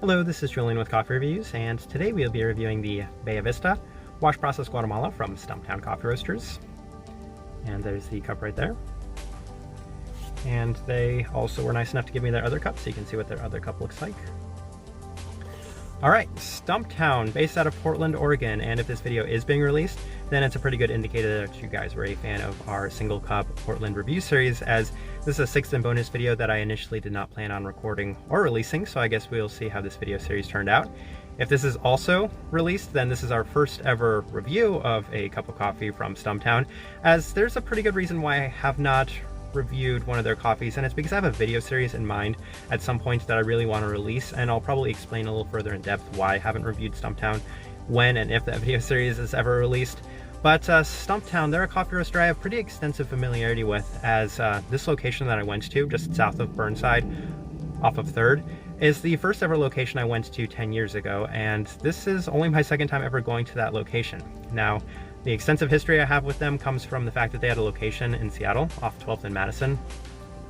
Hello, this is Julian with Coffee Reviews, and today we'll be reviewing the Vista Wash Process Guatemala from Stumptown Coffee Roasters. And there's the cup right there. And they also were nice enough to give me their other cup, so you can see what their other cup looks like. Alright, Stumptown, based out of Portland, Oregon, and if this video is being released, then it's a pretty good indicator that you guys were a fan of our single cup Portland review series, as this is a 6th and bonus video that I initially did not plan on recording or releasing, so I guess we'll see how this video series turned out. If this is also released, then this is our first ever review of a cup of coffee from Stumptown, as there's a pretty good reason why I have not reviewed one of their coffees, and it's because I have a video series in mind at some point that I really want to release, and I'll probably explain a little further in depth why I haven't reviewed Stumptown when and if that video series is ever released. But Stumptown, they're a coffee roaster I have pretty extensive familiarity with, as this location that I went to just south of Burnside off of 3rd is the first ever location I went to 10 years ago, and this is only my second time ever going to that location. Now, the extensive history I have with them comes from the fact that they had a location in Seattle off 12th and Madison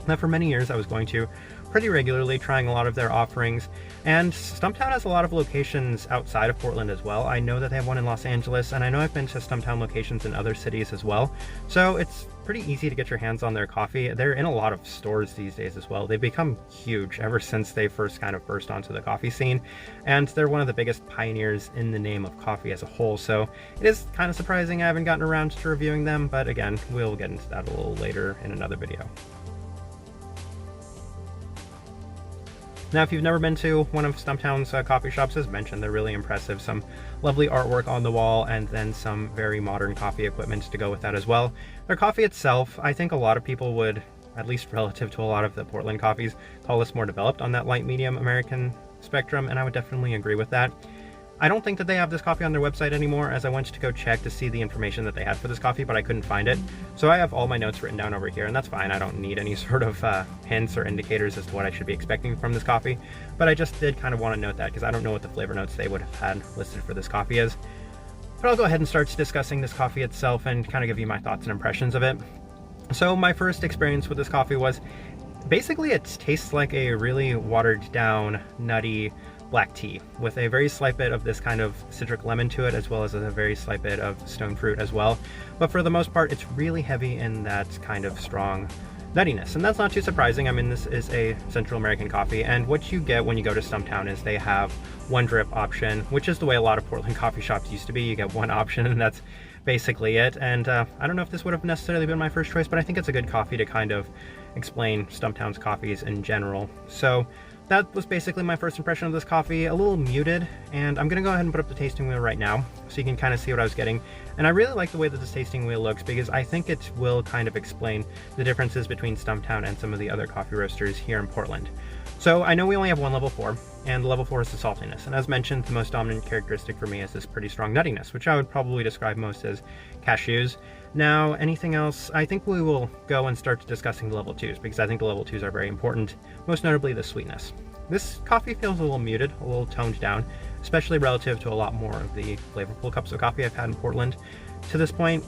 that for many years I was going to pretty regularly, trying a lot of their offerings. And Stumptown has a lot of locations outside of Portland as well. I know that they have one in Los Angeles, and I know I've been to Stumptown locations in other cities as well. So it's pretty easy to get your hands on their coffee. They're in a lot of stores these days as well. They've become huge ever since they first kind of burst onto the coffee scene, and they're one of the biggest pioneers in the name of coffee as a whole. So it is kind of surprising I haven't gotten around to reviewing them, but again, we'll get into that a little later in another video. Now, if you've never been to one of Stumptown's coffee shops, as mentioned, they're really impressive. Some lovely artwork on the wall, and then some very modern coffee equipment to go with that as well. Their coffee itself, I think a lot of people would, at least relative to a lot of the Portland coffees, call this more developed on that light medium American spectrum, and I would definitely agree with that. I don't think that they have this coffee on their website anymore, as I went to go check to see the information that they had for this coffee, but I couldn't find it. So I have all my notes written down over here, and that's fine. I don't need any sort of hints or indicators as to what I should be expecting from this coffee. But I just did kind of want to note that, because I don't know what the flavor notes they would have had listed for this coffee is. But I'll go ahead and start discussing this coffee itself and kind of give you my thoughts and impressions of it. So my first experience with this coffee was, basically it tastes like a really watered down, nutty black tea with a very slight bit of this kind of citric lemon to it, as well as a very slight bit of stone fruit as well. But for the most part, it's really heavy in that kind of strong nuttiness, and that's not too surprising. I mean, this is a Central American coffee, and what you get when you go to Stumptown is they have one drip option, which is the way a lot of Portland coffee shops used to be. You get one option and that's basically it. And I don't know if this would have necessarily been my first choice, but I think it's a good coffee to kind of explain Stumptown's coffees in general. So that was basically my first impression of this coffee, a little muted, and I'm gonna go ahead and put up the tasting wheel right now so you can kind of see what I was getting. And I really like the way that this tasting wheel looks, because I think it will kind of explain the differences between Stumptown and some of the other coffee roasters here in Portland. So I know we only have one level 4, and level 4 is the saltiness. And as mentioned, the most dominant characteristic for me is this pretty strong nuttiness, which I would probably describe most as cashews. Now, anything else, I think we will go and start discussing the level 2s, because I think the level 2s are very important, most notably the sweetness. This coffee feels a little muted, a little toned down, especially relative to a lot more of the flavorful cups of coffee I've had in Portland to this point.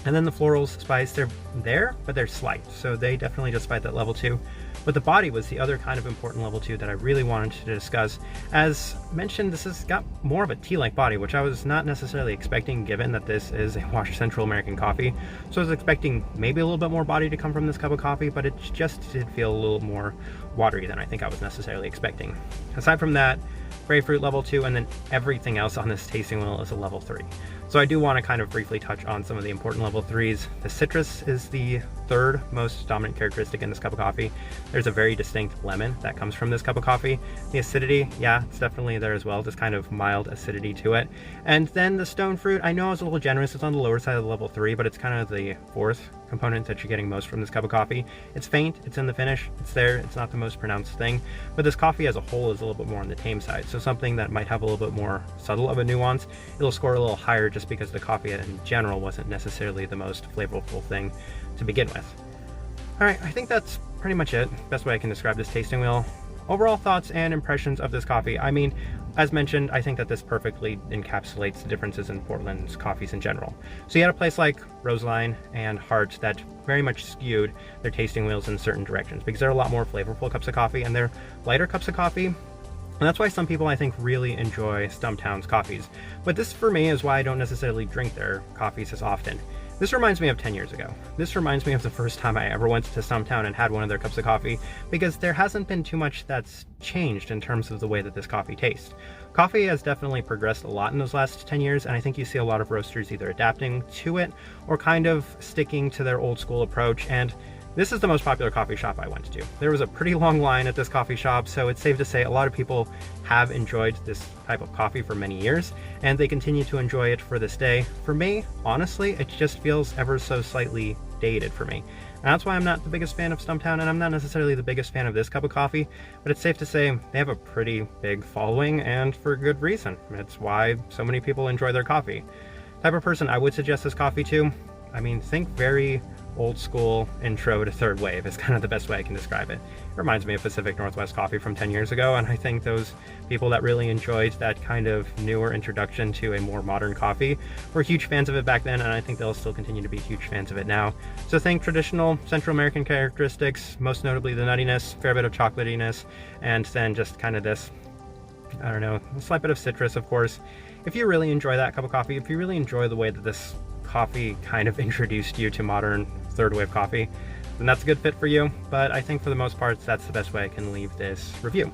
And then the florals, spice, they're there, but they're slight, so they definitely just fight that level 2. But the body was the other kind of important level 2 that I really wanted to discuss. As mentioned, this has got more of a tea-like body, which I was not necessarily expecting, given that this is a washed Central American coffee. So I was expecting maybe a little bit more body to come from this cup of coffee, but it just did feel a little more watery than I think I was necessarily expecting. Aside from that, grapefruit level 2, and then everything else on this tasting wheel is a level 3. So I do want to kind of briefly touch on some of the important level 3s. The citrus is the third most dominant characteristic in this cup of coffee. There's a very distinct lemon that comes from this cup of coffee. The acidity, yeah, it's definitely there as well, just kind of mild acidity to it. And then the stone fruit, I know I was a little generous, it's on the lower side of the level 3, but it's kind of the fourth component that you're getting most from this cup of coffee. It's faint, it's in the finish, it's there, it's not the most pronounced thing, but this coffee as a whole is a little bit more on the tame side. So something that might have a little bit more subtle of a nuance, it'll score a little higher just because the coffee in general wasn't necessarily the most flavorful thing to begin with. Alright, I think that's pretty much it. Best way I can describe this tasting wheel. Overall thoughts and impressions of this coffee. I mean, as mentioned, I think that this perfectly encapsulates the differences in Portland's coffees in general. So you had a place like Roseline and Hart that very much skewed their tasting wheels in certain directions, because they're a lot more flavorful cups of coffee, and they're lighter cups of coffee. And that's why some people, I think, really enjoy Stumptown's coffees. But this, for me, is why I don't necessarily drink their coffees as often. This reminds me of 10 years ago. This reminds me of the first time I ever went to Stumptown and had one of their cups of coffee, because there hasn't been too much that's changed in terms of the way that this coffee tastes. Coffee has definitely progressed a lot in those last 10 years, and I think you see a lot of roasters either adapting to it or kind of sticking to their old school approach. And this is the most popular coffee shop I went to. There was a pretty long line at this coffee shop, so it's safe to say a lot of people have enjoyed this type of coffee for many years, and they continue to enjoy it for this day. For me, honestly, it just feels ever so slightly dated for me. And that's why I'm not the biggest fan of Stumptown, and I'm not necessarily the biggest fan of this cup of coffee, but it's safe to say they have a pretty big following, and for good reason. It's why so many people enjoy their coffee. Type of person I would suggest this coffee to, I mean, think very old school intro to third wave is kind of the best way I can describe it. It reminds me of Pacific Northwest coffee from 10 years ago, and I think those people that really enjoyed that kind of newer introduction to a more modern coffee were huge fans of it back then, and I think they'll still continue to be huge fans of it now. So think traditional Central American characteristics, most notably the nuttiness, fair bit of chocolatiness, and then just kind of this, I don't know, a slight bit of citrus, of course. If you really enjoy that cup of coffee, if you really enjoy the way that this coffee kind of introduced you to modern third wave coffee, then that's a good fit for you. But I think for the most part, that's the best way I can leave this review.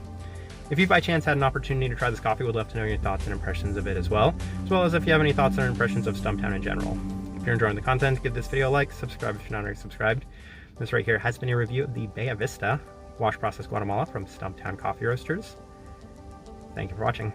If you by chance had an opportunity to try this coffee, would love to know your thoughts and impressions of it as well as if you have any thoughts or impressions of Stumptown in general. If you're enjoying the content, give this video a like, subscribe if you're not already subscribed. This right here has been a review of the Vista wash process Guatemala from Stumptown Coffee Roasters. Thank you for watching.